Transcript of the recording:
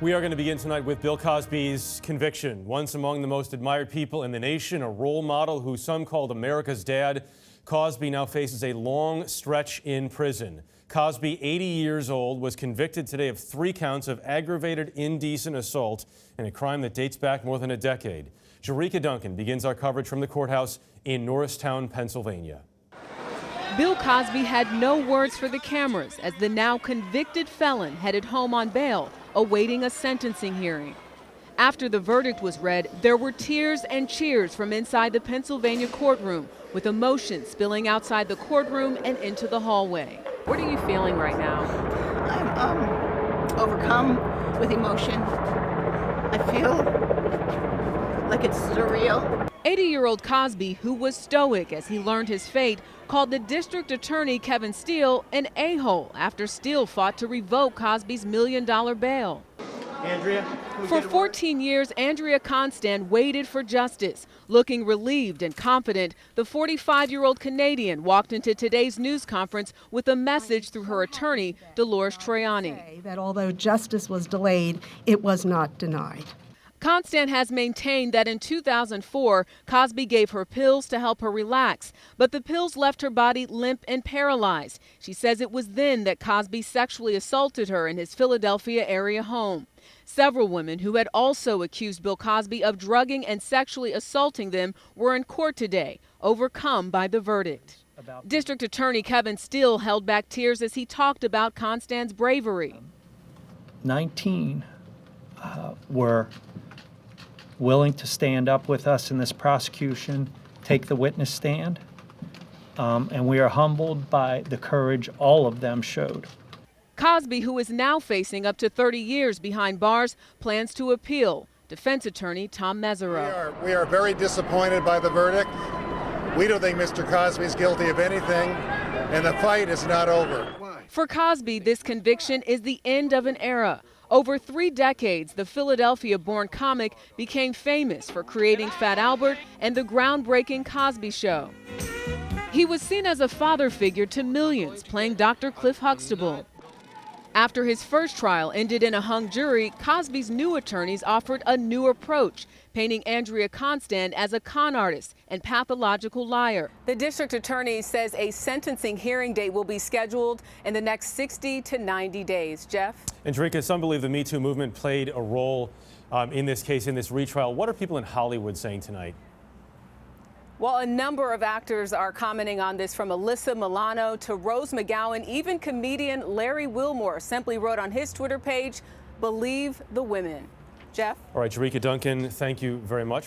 We are going to begin tonight with Bill Cosby's conviction. Once among the most admired people in the nation, a role model who some called America's dad, Cosby now faces a long stretch in prison. Cosby, 80 years old, was convicted today of 3 counts of aggravated indecent assault in a crime that dates back more than a decade. Jericka Duncan begins our coverage from the courthouse in Norristown, Pennsylvania. Bill Cosby had no words for the cameras as the now convicted felon headed home on bail, awaiting a sentencing hearing. After the verdict was read, there were tears and cheers from inside the Pennsylvania courtroom, with emotion spilling outside the courtroom and into the hallway. What are you feeling right now? I'm overcome with emotion. I feel like it's surreal. 80-year-old Cosby, who was stoic as he learned his fate, called the district attorney, Kevin STEELE, an a-hole after STEELE fought to revoke Cosby's $1 million bail. Andrea, for 14 years, Andrea Constant waited for justice. Looking relieved and confident, the 45-year-old Canadian walked into today's news conference with a message through her attorney, Dolores Troiani. That although justice was delayed, it was not denied. Constant has maintained that in 2004, Cosby gave her pills to help her relax, but the pills left her body limp and paralyzed. She says it was then that Cosby sexually assaulted her in his Philadelphia area home. Several women who had also accused Bill Cosby of drugging and sexually assaulting them were in court today, overcome by the verdict. District Attorney Kevin STEELE held back tears as he talked about Constant's bravery. 19 were willing to stand up with us in this prosecution, take the witness stand, and we are humbled by the courage all of them showed. Cosby, who is now facing up to 30 years behind bars, plans to appeal. Defense attorney Tom Mesereau. We are very disappointed by the verdict. We don't think Mr. Cosby is guilty of anything, and the fight is not over. For Cosby, this conviction is the end of an era. Over 3 decades, the Philadelphia-born comic became famous for creating Fat Albert and the groundbreaking Cosby Show. He was seen as a father figure to millions, playing Dr. Cliff Huxtable. After his first trial ended in a hung jury, Cosby's new attorneys offered a new approach, painting Andrea Constant as a con artist and pathological liar. The district attorney says a sentencing hearing date will be scheduled in the next 60 to 90 days. Jeff? And Jericka, some believe the MeToo movement played a role in this case, in this retrial. What are people in Hollywood saying tonight? Well, a number of actors are commenting on this, from Alyssa Milano to Rose McGowan. Even comedian Larry Wilmore simply wrote on his Twitter page, "Believe the women." Jeff? All right, Jericka Duncan, thank you very much.